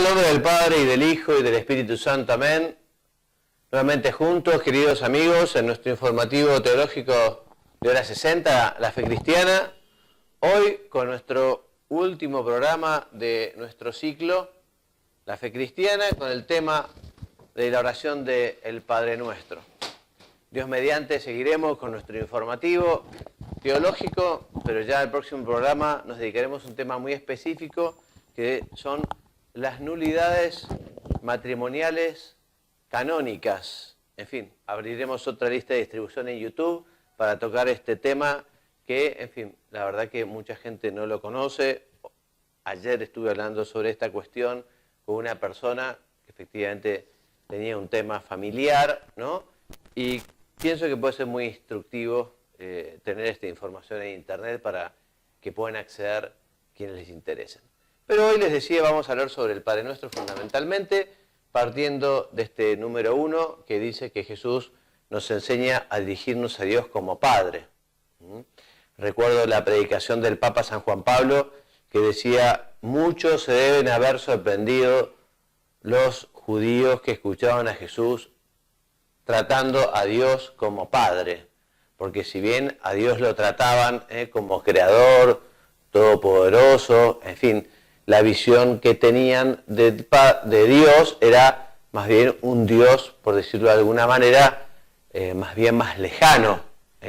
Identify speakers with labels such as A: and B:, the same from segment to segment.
A: el nombre del Padre, y del Hijo, y del Espíritu Santo. Amén. Nuevamente juntos, queridos amigos, en nuestro informativo teológico de hora 60, La Fe Cristiana. Hoy con nuestro último programa de nuestro ciclo, La Fe Cristiana, con el tema de la oración del Padre Nuestro. Dios mediante seguiremos con nuestro informativo teológico, pero ya el próximo programa nos dedicaremos a un tema muy específico, que son las nulidades matrimoniales canónicas. En fin, abriremos otra lista de distribución en YouTube para tocar este tema que, en fin, la verdad que mucha gente no lo conoce. Ayer estuve hablando sobre esta cuestión con una persona que efectivamente tenía un tema familiar, ¿no? Y pienso que puede ser muy instructivo tener esta información en internet para que puedan acceder quienes les interesen. Pero hoy les decía, vamos a hablar sobre el Padre Nuestro fundamentalmente, partiendo de este número 1 que dice que Jesús nos enseña a dirigirnos a Dios como Padre. Recuerdo la predicación del Papa San Juan Pablo que decía: muchos se deben haber sorprendido los judíos que escuchaban a Jesús tratando a Dios como Padre, porque si bien a Dios lo trataban como Creador, Todopoderoso, en fin, la visión que tenían de Dios era más bien un Dios, por decirlo de alguna manera, más bien más lejano,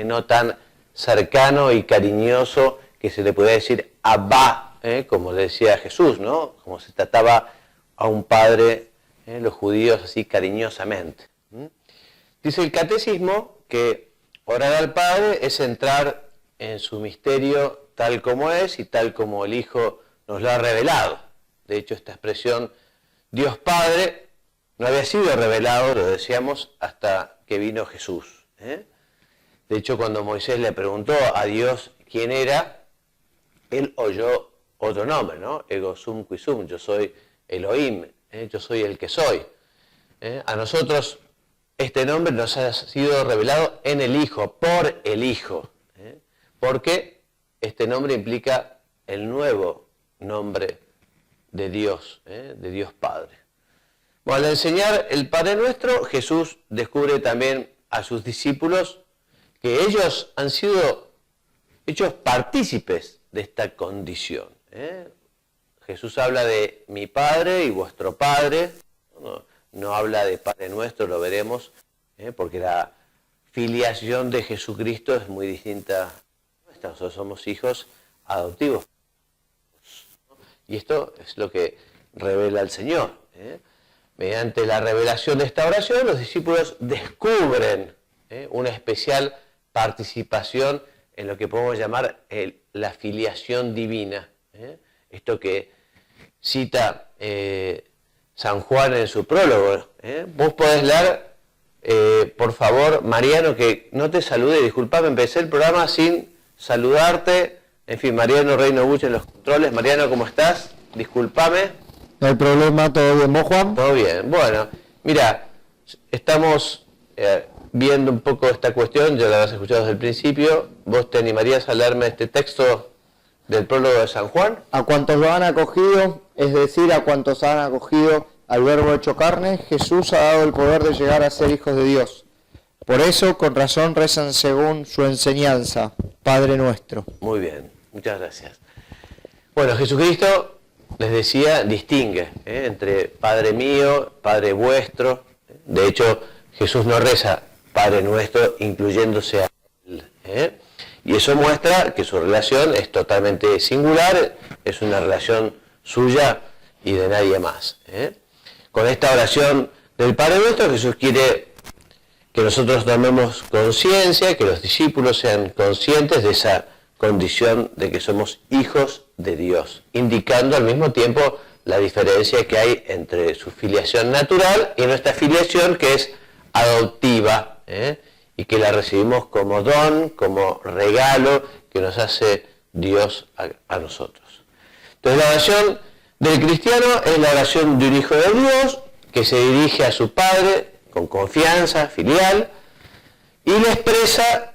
A: no tan cercano y cariñoso que se le podía decir Abba, como le decía Jesús, ¿no? Como se trataba a un padre, los judíos así cariñosamente. Dice el Catecismo que orar al Padre es entrar en su misterio tal como es y tal como el Hijo nos lo ha revelado. De hecho, esta expresión Dios Padre no había sido revelado, lo decíamos, hasta que vino Jesús. De hecho, cuando Moisés le preguntó a Dios quién era, él oyó otro nombre, ¿no? Ego sum qui sum, yo soy Elohim, yo soy el que soy. A nosotros este nombre nos ha sido revelado en el Hijo, por el Hijo, porque este nombre implica el nuevo nombre de Dios Padre. Bueno, al enseñar el Padre Nuestro, Jesús descubre también a sus discípulos que ellos han sido hechos partícipes de esta condición. Jesús habla de mi Padre y vuestro Padre, no habla de Padre Nuestro, lo veremos, porque la filiación de Jesucristo es muy distinta. Nosotros somos hijos adoptivos. Y esto es lo que revela el Señor. Mediante la revelación de esta oración, los discípulos descubren una especial participación en lo que podemos llamar la filiación divina. Esto que cita San Juan en su prólogo. Vos podés leer, por favor, Mariano, que no te salude. Disculpame, empecé el programa sin saludarte. En fin, Mariano Reino Buche en los controles. Mariano, ¿cómo estás? Disculpame.
B: No hay problema, ¿todo bien? ¿Vos, Juan?
A: Todo bien. Bueno, mira, estamos viendo un poco esta cuestión, ya la habías escuchado desde el principio. ¿Vos te animarías a leerme este texto del prólogo de San Juan?
B: A cuantos lo han acogido, es decir, a cuantos han acogido al Verbo hecho carne, Jesús ha dado el poder de llegar a ser hijos de Dios. Por eso, con razón, rezan según su enseñanza, Padre Nuestro.
A: Muy bien, muchas gracias. Bueno, Jesucristo, les decía, distingue entre Padre mío, Padre vuestro. De hecho, Jesús no reza Padre Nuestro incluyéndose a él. Y eso muestra que su relación es totalmente singular, es una relación suya y de nadie más. Con esta oración del Padre Nuestro, Jesús quiere que nosotros tomemos conciencia, que los discípulos sean conscientes de esa condición de que somos hijos de Dios, indicando al mismo tiempo la diferencia que hay entre su filiación natural y nuestra filiación, que es adoptiva, y que la recibimos como don, como regalo que nos hace Dios a nosotros. Entonces, la oración del cristiano es la oración de un hijo de Dios que se dirige a su Padre con confianza filial y le expresa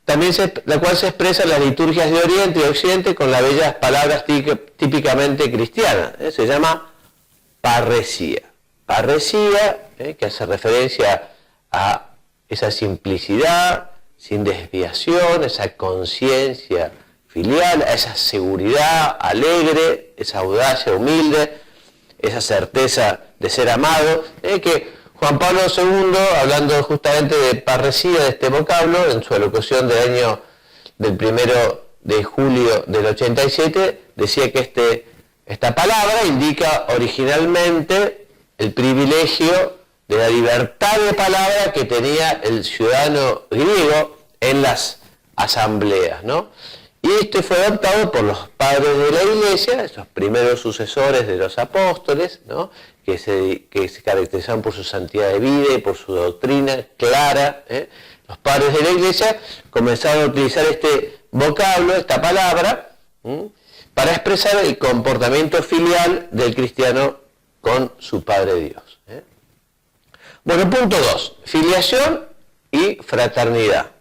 A: también la cual se expresa en las liturgias de Oriente y Occidente con las bellas palabras típicamente cristianas. Se llama parresía. Parresía, que hace referencia a esa simplicidad, sin desviación, esa conciencia filial, a esa seguridad alegre, esa audacia humilde, esa certeza de ser amado, que Juan Pablo II, hablando justamente de parresía, de este vocablo, en su alocución del 1 de julio del 87, decía que esta palabra indica originalmente el privilegio de la libertad de palabra que tenía el ciudadano griego en las asambleas, ¿no? Y esto fue adoptado por los padres de la Iglesia, esos primeros sucesores de los apóstoles, ¿no? que se caracterizaban por su santidad de vida y por su doctrina clara. Los padres de la Iglesia comenzaron a utilizar este vocablo, esta palabra, para expresar el comportamiento filial del cristiano con su Padre Dios. Bueno, punto 2, filiación y fraternidad.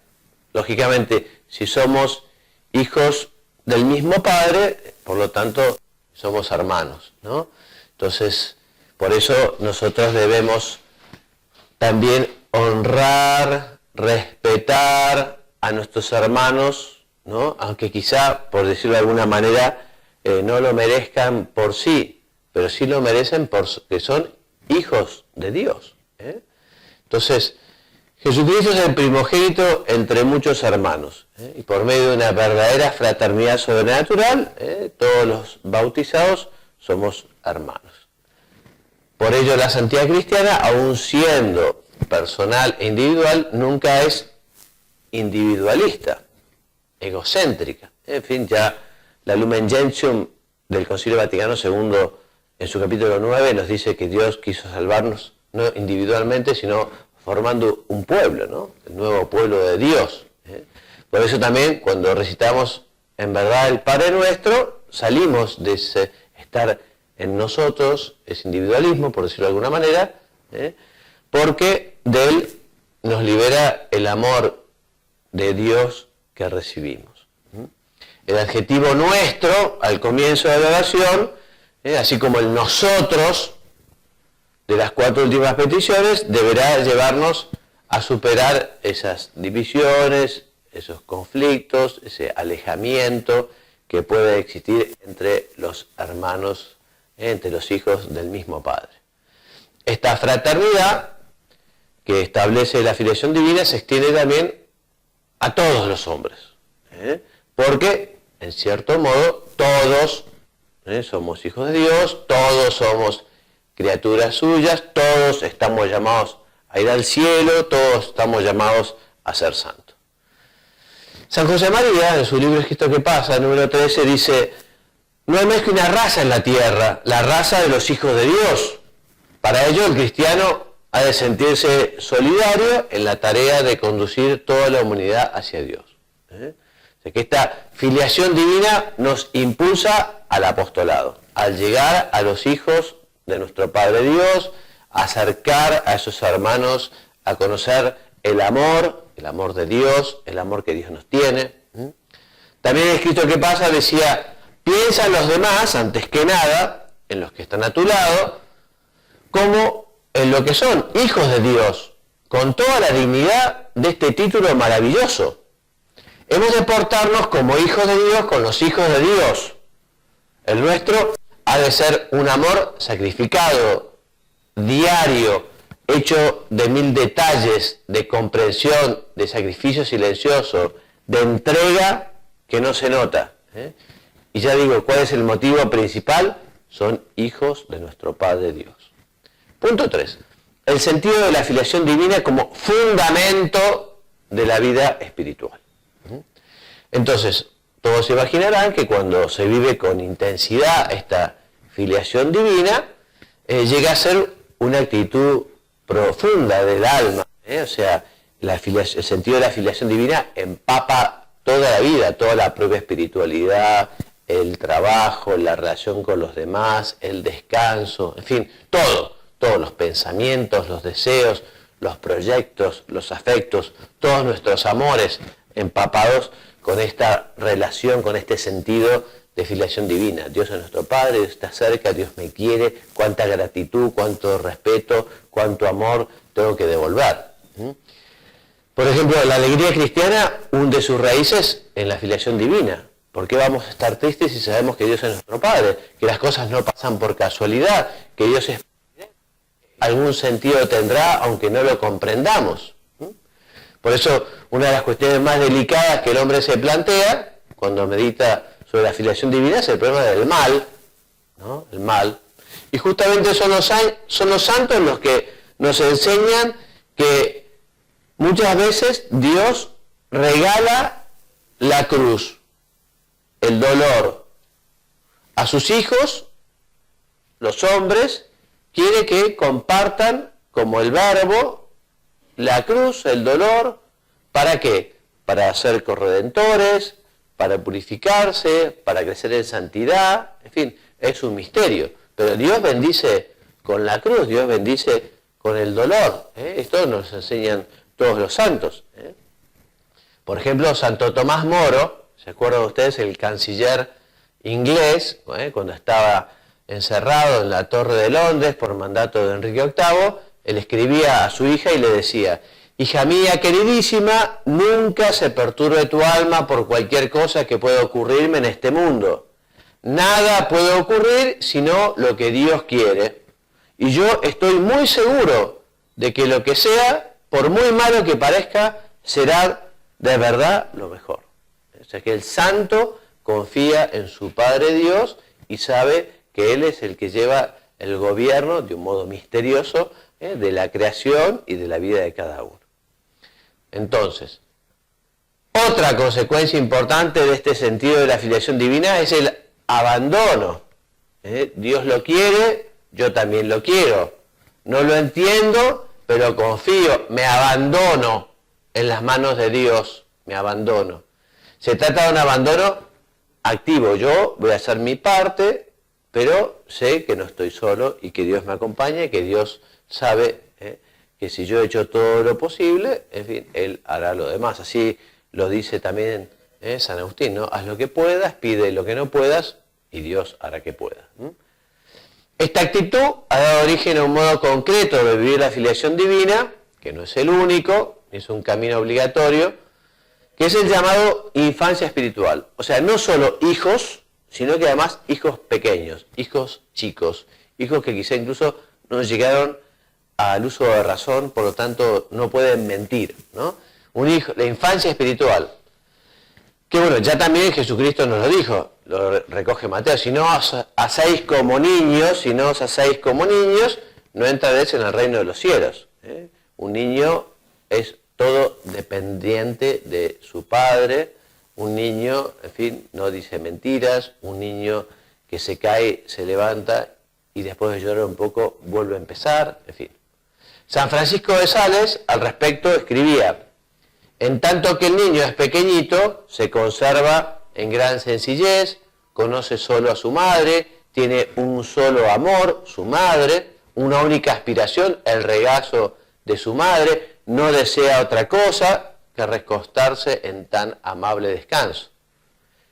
A: Lógicamente, si somos hijos del mismo Padre, por lo tanto, somos hermanos, ¿no? Entonces, por eso nosotros debemos también honrar, respetar a nuestros hermanos, ¿no? Aunque quizá, por decirlo de alguna manera, no lo merezcan por sí, pero sí lo merecen porque son hijos de Dios. Entonces, Jesucristo es el primogénito entre muchos hermanos, y por medio de una verdadera fraternidad sobrenatural, todos los bautizados somos hermanos. Por ello la santidad cristiana, aun siendo personal e individual, nunca es individualista, egocéntrica. En fin, ya la Lumen Gentium del Concilio Vaticano II, en su capítulo 9, nos dice que Dios quiso salvarnos no individualmente, sino formando un pueblo, ¿no? El nuevo pueblo de Dios. Por eso también, cuando recitamos en verdad el Padre Nuestro, salimos de ese estar en nosotros, ese individualismo, por decirlo de alguna manera, porque de él nos libera el amor de Dios que recibimos. El adjetivo nuestro, al comienzo de la oración, así como el nosotros, de las 4 últimas peticiones, deberá llevarnos a superar esas divisiones, esos conflictos, ese alejamiento que puede existir entre los hermanos, entre los hijos del mismo Padre. Esta fraternidad que establece la filiación divina se extiende también a todos los hombres, porque, en cierto modo, todos somos hijos de Dios, todos somos criaturas suyas, todos estamos llamados a ir al cielo, todos estamos llamados a ser santos. San José María, en su libro Escrito que pasa, número 13, dice: no hay más que una raza en la tierra, la raza de los hijos de Dios. Para ello el cristiano ha de sentirse solidario en la tarea de conducir toda la humanidad hacia Dios. O sea que esta filiación divina nos impulsa al apostolado, al llegar a los hijos de nuestro Padre Dios, acercar a esos hermanos a conocer el amor de Dios, el amor que Dios nos tiene. También el Escrito que pasa decía: piensa en los demás, antes que nada, en los que están a tu lado, como en lo que son hijos de Dios, con toda la dignidad de este título maravilloso. Hemos de portarnos como hijos de Dios con los hijos de Dios. El nuestro ha de ser un amor sacrificado, diario, hecho de 1000 detalles, de comprensión, de sacrificio silencioso, de entrega que no se nota. Y ya digo, ¿cuál es el motivo principal? Son hijos de nuestro Padre Dios. Punto 3. El sentido de la filiación divina como fundamento de la vida espiritual. Entonces, todos se imaginarán que cuando se vive con intensidad esta filiación divina, llega a ser una actitud profunda del alma. O sea, el sentido de la filiación divina empapa toda la vida, toda la propia espiritualidad, el trabajo, la relación con los demás, el descanso, en fin, todos los pensamientos, los deseos, los proyectos, los afectos, todos nuestros amores empapados con esta relación, con este sentido de filiación divina. Dios es nuestro Padre, Dios está cerca, Dios me quiere, cuánta gratitud, cuánto respeto, cuánto amor tengo que devolver. Por ejemplo, la alegría cristiana hunde sus raíces en la filiación divina. ¿Por qué vamos a estar tristes si sabemos que Dios es nuestro Padre? Que las cosas no pasan por casualidad, que Dios es algún sentido tendrá aunque no lo comprendamos. Por eso, una de las cuestiones más delicadas que el hombre se plantea cuando medita sobre la filiación divina es el problema del mal, ¿no? El mal. Y justamente son los santos los que nos enseñan que muchas veces Dios regala la cruz, el dolor, a sus hijos, los hombres, quiere que compartan como el verbo la cruz, el dolor. ¿Para qué? Para ser corredentores, para purificarse, para crecer en santidad, en fin, es un misterio. Pero Dios bendice con la cruz, Dios bendice con el dolor. Esto nos enseñan todos los santos. Por ejemplo, Santo Tomás Moro, ¿se acuerdan ustedes? El canciller inglés, cuando estaba encerrado en la Torre de Londres por mandato de Enrique VIII, él escribía a su hija y le decía: hija mía queridísima, nunca se perturbe tu alma por cualquier cosa que pueda ocurrirme en este mundo. Nada puede ocurrir sino lo que Dios quiere. Y yo estoy muy seguro de que lo que sea, por muy malo que parezca, será de verdad lo mejor. O sea que el santo confía en su Padre Dios y sabe que Él es el que lleva el gobierno de un modo misterioso de la creación y de la vida de cada uno. Entonces, otra consecuencia importante de este sentido de la filiación divina es el abandono. Dios lo quiere, yo también lo quiero. No lo entiendo, pero confío, me abandono en las manos de Dios, me abandono. Se trata de un abandono activo. Yo voy a hacer mi parte, pero sé que no estoy solo y que Dios me acompaña y que Dios sabe que si yo he hecho todo lo posible, en fin, Él hará lo demás. Así lo dice también San Agustín, ¿no? Haz lo que puedas, pide lo que no puedas y Dios hará que pueda. Esta actitud ha dado origen a un modo concreto de vivir la filiación divina, que no es el único, ni es un camino obligatorio, que es el llamado infancia espiritual. O sea, no solo hijos, sino que además hijos pequeños, hijos chicos, hijos que quizá incluso no llegaron al uso de razón, por lo tanto no pueden mentir, ¿no? Un hijo, la infancia espiritual, que bueno, ya también Jesucristo nos lo dijo, lo recoge Mateo: si no os hacéis como niños, no entraréis en el reino de los cielos. Un niño es todo dependiente de su padre, un niño, en fin, no dice mentiras, un niño que se cae, se levanta y después de llorar un poco vuelve a empezar, en fin. San Francisco de Sales al respecto escribía: en tanto que el niño es pequeñito, se conserva en gran sencillez, conoce solo a su madre, tiene un solo amor, su madre, una única aspiración, el regazo de su madre, no desea otra cosa que recostarse en tan amable descanso.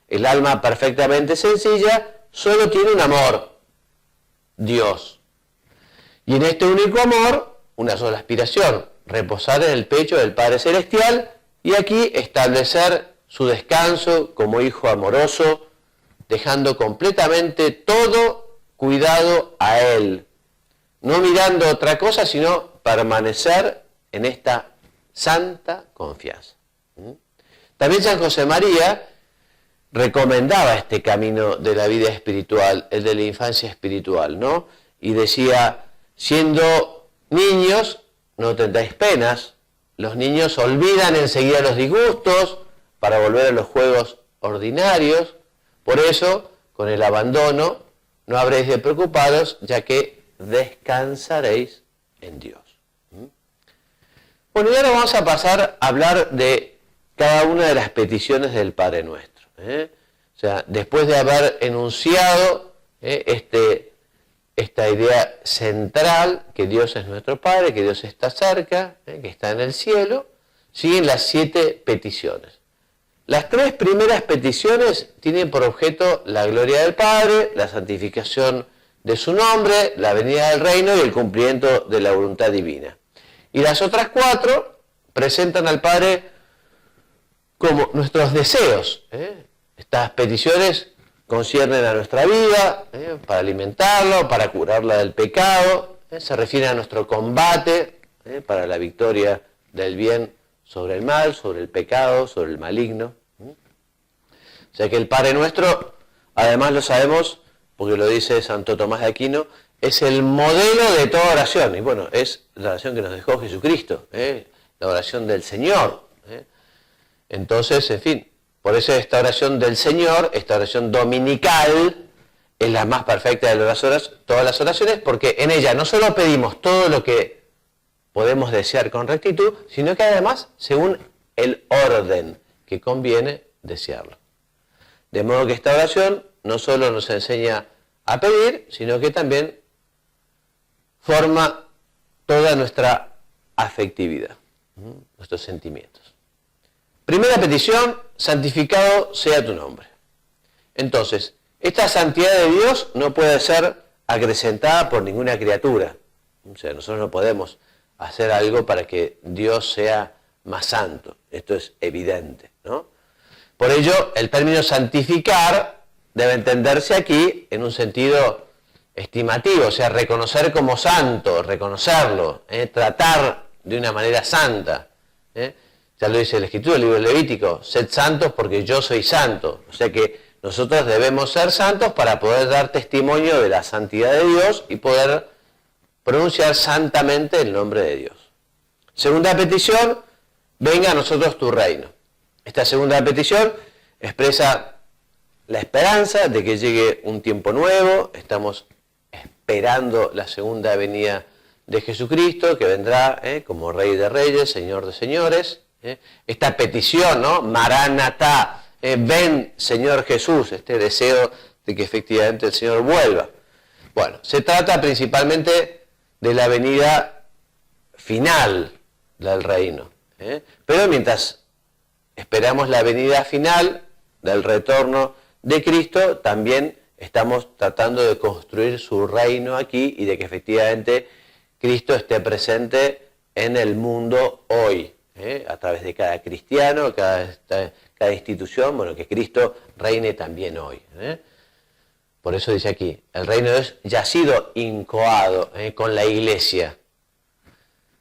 A: El alma perfectamente sencilla solo tiene un amor, Dios. Y en este único amor, una sola aspiración: reposar en el pecho del Padre Celestial y aquí establecer su descanso como hijo amoroso, dejando completamente todo cuidado a Él, no mirando otra cosa, sino permanecer en esta santa confianza. También San José María recomendaba este camino de la vida espiritual, el de la infancia espiritual, ¿no? Y decía: siendo niños, no tendréis penas. Los niños olvidan enseguida los disgustos para volver a los juegos ordinarios. Por eso, con el abandono, no habréis de preocuparos, ya que descansaréis en Dios. Bueno, y ahora vamos a pasar a hablar de cada una de las peticiones del Padre Nuestro. O sea, después de haber enunciado esta idea central, que Dios es nuestro Padre, que Dios está cerca, que está en el cielo, siguen las 7 peticiones. Las tres primeras peticiones tienen por objeto la gloria del Padre, la santificación de su nombre, la venida del reino y el cumplimiento de la voluntad divina. Y las otras cuatro presentan al Padre como nuestros deseos. Estas peticiones conciernen a nuestra vida, para alimentarlo, para curarla del pecado, se refieren a nuestro combate, para la victoria del bien sobre el mal, sobre el pecado, sobre el maligno. O sea que el Padre Nuestro, además lo sabemos, porque lo dice Santo Tomás de Aquino, es el modelo de toda oración. Y bueno, es la oración que nos dejó Jesucristo, la oración del Señor. Entonces, en fin, por eso esta oración del Señor, esta oración dominical, es la más perfecta de todas las oraciones, porque en ella no solo pedimos todo lo que podemos desear con rectitud, sino que además según el orden que conviene desearlo. De modo que esta oración no solo nos enseña a pedir, sino que también forma toda nuestra afectividad, nuestros sentimientos. Primera petición, santificado sea tu nombre. Entonces, esta santidad de Dios no puede ser acrecentada por ninguna criatura. O sea, nosotros no podemos hacer algo para que Dios sea más santo. Esto es evidente, ¿no? Por ello, el término santificar debe entenderse aquí en un sentido estimativo, o sea, reconocer como santo, reconocerlo, tratar de una manera santa. Ya lo dice la Escritura, el libro Levítico, sed santos porque yo soy santo. O sea que nosotros debemos ser santos para poder dar testimonio de la santidad de Dios y poder pronunciar santamente el nombre de Dios. Segunda petición, venga a nosotros tu reino. Esta segunda petición expresa la esperanza de que llegue un tiempo nuevo. Estamos esperando la segunda venida de Jesucristo, que vendrá como Rey de Reyes, Señor de Señores. Esta petición, ¿no? Maranatá, ven Señor Jesús, este deseo de que efectivamente el Señor vuelva. Bueno, se trata principalmente de la venida final del reino. Pero mientras esperamos la venida final del retorno de Cristo, también estamos tratando de construir su reino aquí y de que efectivamente Cristo esté presente en el mundo hoy, a través de cada cristiano, cada institución, bueno, que Cristo reine también hoy. Por eso dice aquí, el reino de Dios ya ha sido incoado con la iglesia.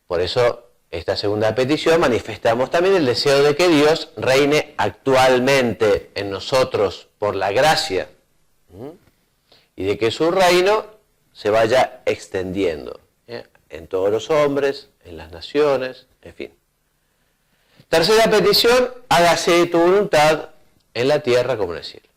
A: Por eso esta segunda petición manifestamos también el deseo de que Dios reine actualmente en nosotros por la gracia y de que su reino se vaya extendiendo en todos los hombres, en las naciones, en fin. Tercera petición, hágase tu voluntad en la tierra como en el cielo.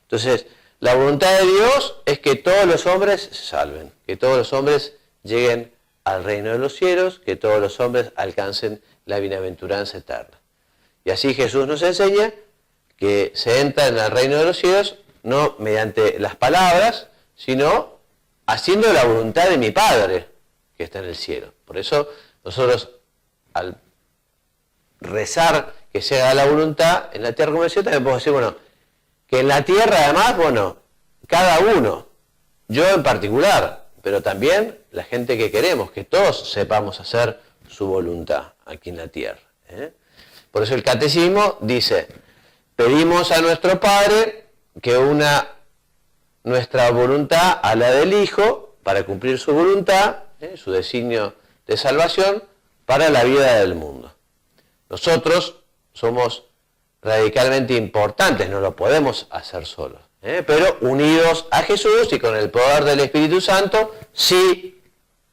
A: Entonces, la voluntad de Dios es que todos los hombres se salven, que todos los hombres lleguen al reino de los cielos, que todos los hombres alcancen la bienaventuranza eterna. Y así Jesús nos enseña que se entra en el reino de los cielos no mediante las palabras, sino haciendo la voluntad de mi Padre, que está en el cielo. Por eso nosotros, al rezar que se haga la voluntad en la tierra como en el cielo, también podemos decir, bueno, que en la tierra además, bueno, cada uno, yo en particular, pero también la gente que queremos, que todos sepamos hacer su voluntad aquí en la tierra. Por eso el catecismo dice, pedimos a nuestro Padre que una nuestra voluntad a la del Hijo para cumplir su voluntad, su designio de salvación para la vida del mundo. Nosotros somos radicalmente importantes, no lo podemos hacer solos, pero unidos a Jesús y con el poder del Espíritu Santo, sí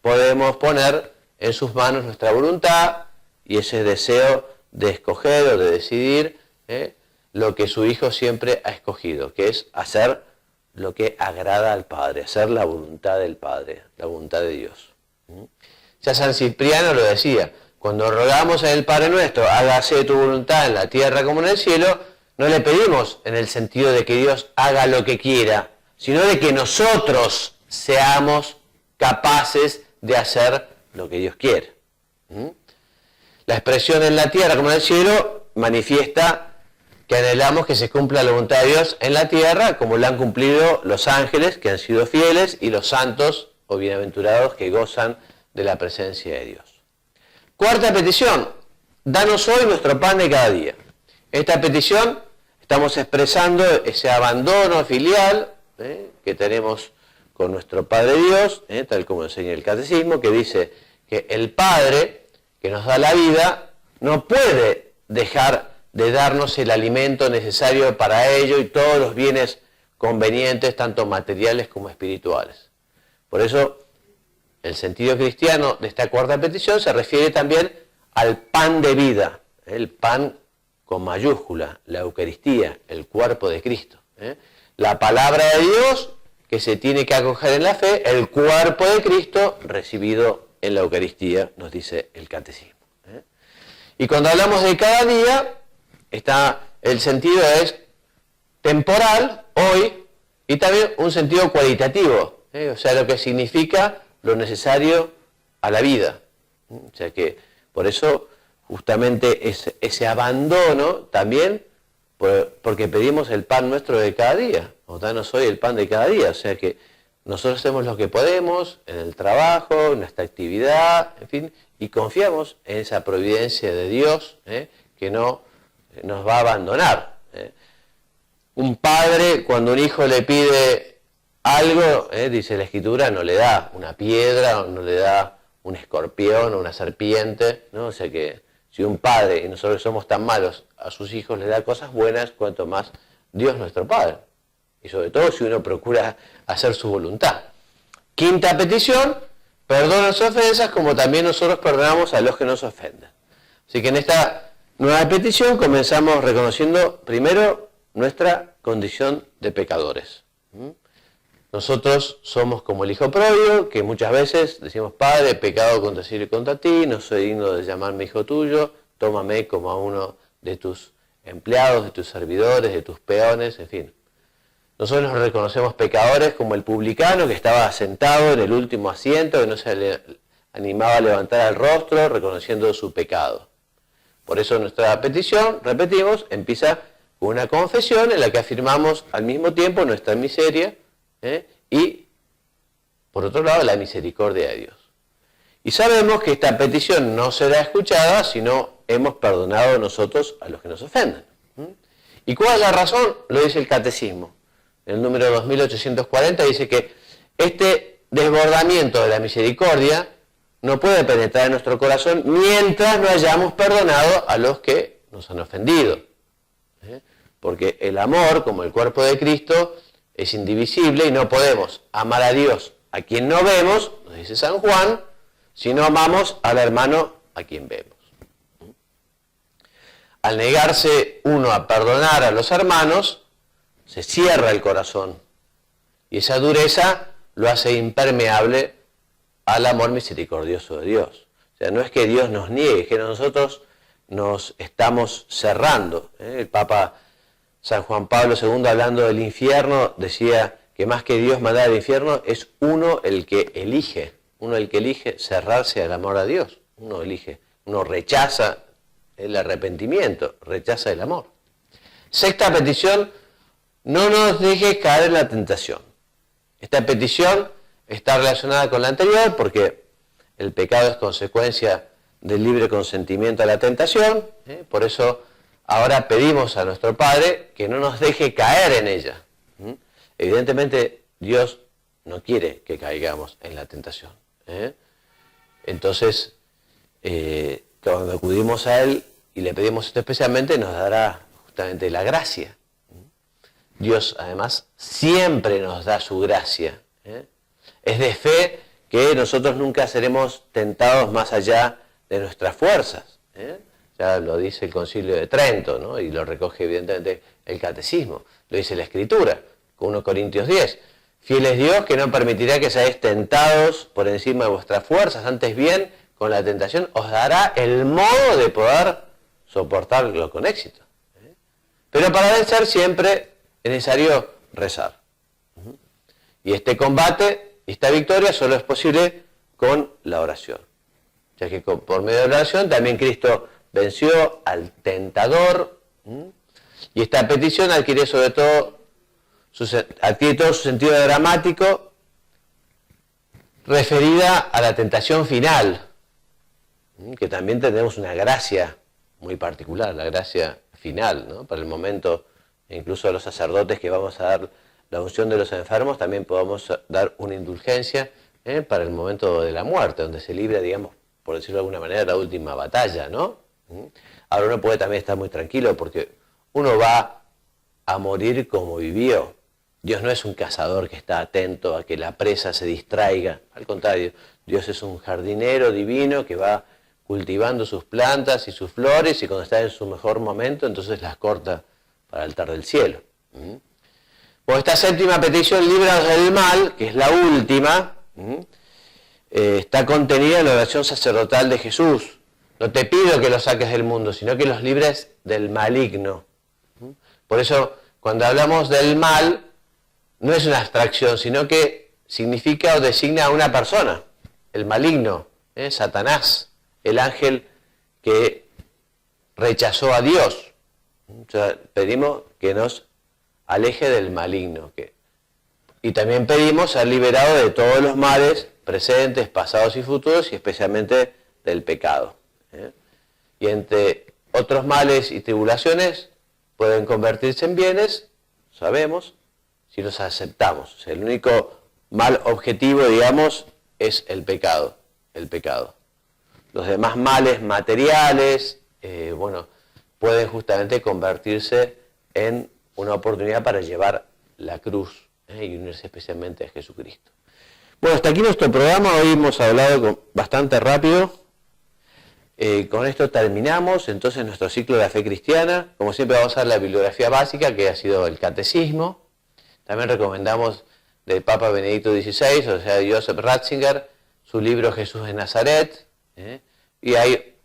A: podemos poner en sus manos nuestra voluntad y ese deseo de escoger o de decidir lo que su Hijo siempre ha escogido, que es hacer lo que agrada al Padre, hacer la voluntad del Padre, la voluntad de Dios. Ya San Cipriano lo decía, cuando rogamos en el Padre Nuestro, hágase tu voluntad en la tierra como en el cielo, no le pedimos en el sentido de que Dios haga lo que quiera, sino de que nosotros seamos capaces de hacer lo que Dios quiere. La expresión en la tierra como en el cielo manifiesta que anhelamos que se cumpla la voluntad de Dios en la tierra, como la han cumplido los ángeles, que han sido fieles, y los santos o bienaventurados que gozan de la presencia de Dios. Cuarta petición, danos hoy nuestro pan de cada día. Esta petición estamos expresando ese abandono filial que tenemos con nuestro Padre Dios, tal como enseña el Catecismo, que dice que el Padre que nos da la vida no puede dejar de darnos el alimento necesario para ello y todos los bienes convenientes, tanto materiales como espirituales. Por eso, el sentido cristiano de esta cuarta petición se refiere también al pan de vida, el pan con mayúscula, la Eucaristía, el cuerpo de Cristo. La palabra de Dios que se tiene que acoger en la fe, el cuerpo de Cristo recibido en la Eucaristía, nos dice el Catecismo. Y cuando hablamos de cada día, el sentido es temporal, hoy, y también un sentido cualitativo, o sea, lo que significa lo necesario a la vida. O sea que, por eso, justamente ese abandono también, porque pedimos el pan nuestro de cada día, o danos hoy el pan de cada día, o sea que nosotros hacemos lo que podemos en el trabajo, en nuestra actividad, en fin, y confiamos en esa providencia de Dios que no nos va a abandonar. Un padre, cuando un hijo le pide algo, dice la Escritura, no le da una piedra, o no le da un escorpión o una serpiente, ¿no? O sea que si un padre, y nosotros somos tan malos, a sus hijos le da cosas buenas, cuanto más Dios nuestro Padre. Y sobre todo si uno procura hacer su voluntad. Quinta petición, perdona las ofensas como también nosotros perdonamos a los que nos ofenden. Así que en esta nueva petición comenzamos reconociendo primero nuestra condición de pecadores. Nosotros somos como el hijo pródigo, que muchas veces decimos, Padre, he pecado contra ti y contra ti, no soy digno de llamarme hijo tuyo, tómame como a uno de tus empleados, de tus servidores, de tus peones, en fin. Nosotros nos reconocemos pecadores como el publicano que estaba sentado en el último asiento, que no se le animaba a levantar el rostro, reconociendo su pecado. Por eso nuestra petición, repetimos, empieza con una confesión en la que afirmamos al mismo tiempo nuestra miseria y, por otro lado, la misericordia de Dios. Y sabemos que esta petición no será escuchada si no hemos perdonado nosotros a los que nos ofenden. ¿Y cuál es la razón? Lo dice el Catecismo. En el número 2840 dice que este desbordamiento de la misericordia no puede penetrar en nuestro corazón mientras no hayamos perdonado a los que nos han ofendido. Porque el amor, como el cuerpo de Cristo, es indivisible y no podemos amar a Dios a quien no vemos, nos dice San Juan, si no amamos al hermano a quien vemos. Al negarse uno a perdonar a los hermanos, se cierra el corazón y esa dureza lo hace impermeable al amor misericordioso de Dios. O sea, no es que Dios nos niegue, es que nosotros nos estamos cerrando. El Papa San Juan Pablo II, hablando del infierno, decía que más que Dios mandar al infierno, es uno el que elige cerrarse al amor a Dios. Uno rechaza el arrepentimiento, rechaza el amor. Sexta petición, no nos dejes caer en la tentación. Esta petición está relacionada con la anterior porque el pecado es consecuencia del libre consentimiento a la tentación. Por eso ahora pedimos a nuestro Padre que no nos deje caer en ella. Evidentemente Dios no quiere que caigamos en la tentación. Entonces, cuando acudimos a Él y le pedimos esto especialmente, nos dará justamente la gracia. Dios, además, siempre nos da su gracia. Es de fe que nosotros nunca seremos tentados más allá de nuestras fuerzas. Ya lo dice el Concilio de Trento, ¿no? Y lo recoge evidentemente el Catecismo. Lo dice la Escritura, con 1 Corintios 10. Fiel es Dios que no permitirá que seáis tentados por encima de vuestras fuerzas, antes bien, con la tentación os dará el modo de poder soportarlo con éxito. Pero para vencer siempre es necesario rezar. Y este combate, esta victoria, solo es posible con la oración. Ya que por medio de la oración también Cristo venció al tentador. Y esta petición adquiere sobre todo adquiere todo su sentido dramático referida a la tentación final, que también tenemos una gracia muy particular, la gracia final, ¿no? Para el momento, incluso a los sacerdotes que vamos a dar la unción de los enfermos, también podemos dar una indulgencia para el momento de la muerte, donde se libra, digamos, por decirlo de alguna manera, la última batalla, ¿no? Ahora uno puede también estar muy tranquilo porque uno va a morir como vivió. Dios no es un cazador que está atento a que la presa se distraiga. Al contrario, Dios es un jardinero divino que va cultivando sus plantas y sus flores y cuando está en su mejor momento, entonces las corta para el altar del cielo. Por esta séptima petición, líbranos del mal, que es la última, está contenida en la oración sacerdotal de Jesús. No te pido que los saques del mundo, sino que los libres del maligno. Por eso, cuando hablamos del mal, no es una abstracción, sino que significa o designa a una persona, el maligno, Satanás, el ángel que rechazó a Dios. O sea, pedimos que nos aleje del maligno. Y también pedimos ser liberados de todos los males presentes, pasados y futuros, y especialmente del pecado. Y entre otros males y tribulaciones pueden convertirse en bienes, sabemos, si los aceptamos. O sea, el único mal objetivo, digamos, es el pecado. Los demás males materiales, pueden justamente convertirse en una oportunidad para llevar la cruz y unirse especialmente a Jesucristo. Bueno, hasta aquí nuestro programa. Hoy hemos hablado bastante rápido. Con esto terminamos entonces nuestro ciclo de la fe cristiana. Como siempre vamos a ver la bibliografía básica, que ha sido el Catecismo. También recomendamos del Papa Benedicto XVI, o sea, de Joseph Ratzinger, su libro Jesús de Nazaret, y hay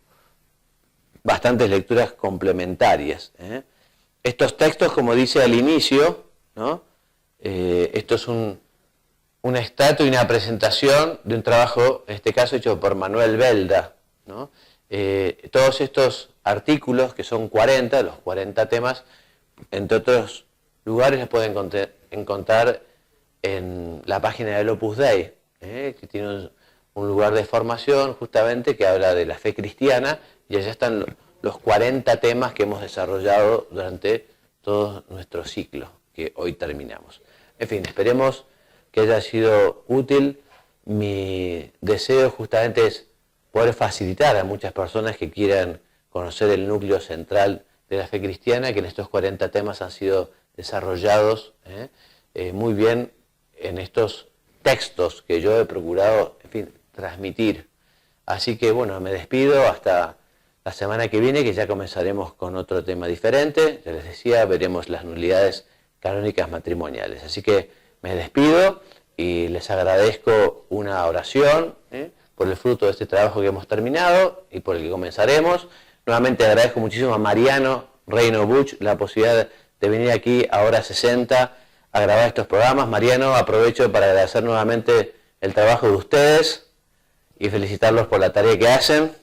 A: bastantes lecturas complementarias. Estos textos, como dice al inicio, ¿no? Esto es un extracto y una presentación de un trabajo, en este caso hecho por Manuel Belda, ¿no? Todos estos artículos, que son 40, los 40 temas, entre otros lugares los pueden encontrar en la página del Opus Dei, que tiene un lugar de formación justamente que habla de la fe cristiana, y allá están los 40 temas que hemos desarrollado durante todo nuestro ciclo, que hoy terminamos. En fin, esperemos que haya sido útil. Mi deseo justamente es poder facilitar a muchas personas que quieran conocer el núcleo central de la fe cristiana, que en estos 40 temas han sido desarrollados muy bien en estos textos que yo he procurado, en fin, transmitir. Así que bueno, me despido hasta la semana que viene, que ya comenzaremos con otro tema diferente. Ya les decía, veremos las nulidades canónicas matrimoniales. Así que me despido y les agradezco una oración por el fruto de este trabajo que hemos terminado y por el que comenzaremos. Nuevamente agradezco muchísimo a Mariano Reino Buch la posibilidad de venir aquí a Hora 60 a grabar estos programas. Mariano, aprovecho para agradecer nuevamente el trabajo de ustedes y felicitarlos por la tarea que hacen.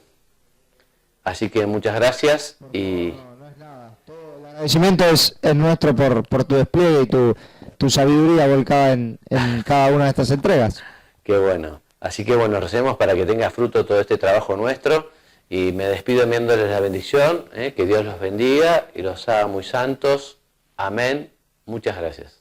A: Así que muchas gracias.
B: No es nada. Todo el agradecimiento es nuestro por tu despliegue y tu sabiduría volcada en cada una de estas entregas.
A: Qué bueno. Así que bueno, recemos para que tenga fruto todo este trabajo nuestro. Y me despido enviándoles la bendición, que Dios los bendiga y los haga muy santos. Amén. Muchas gracias.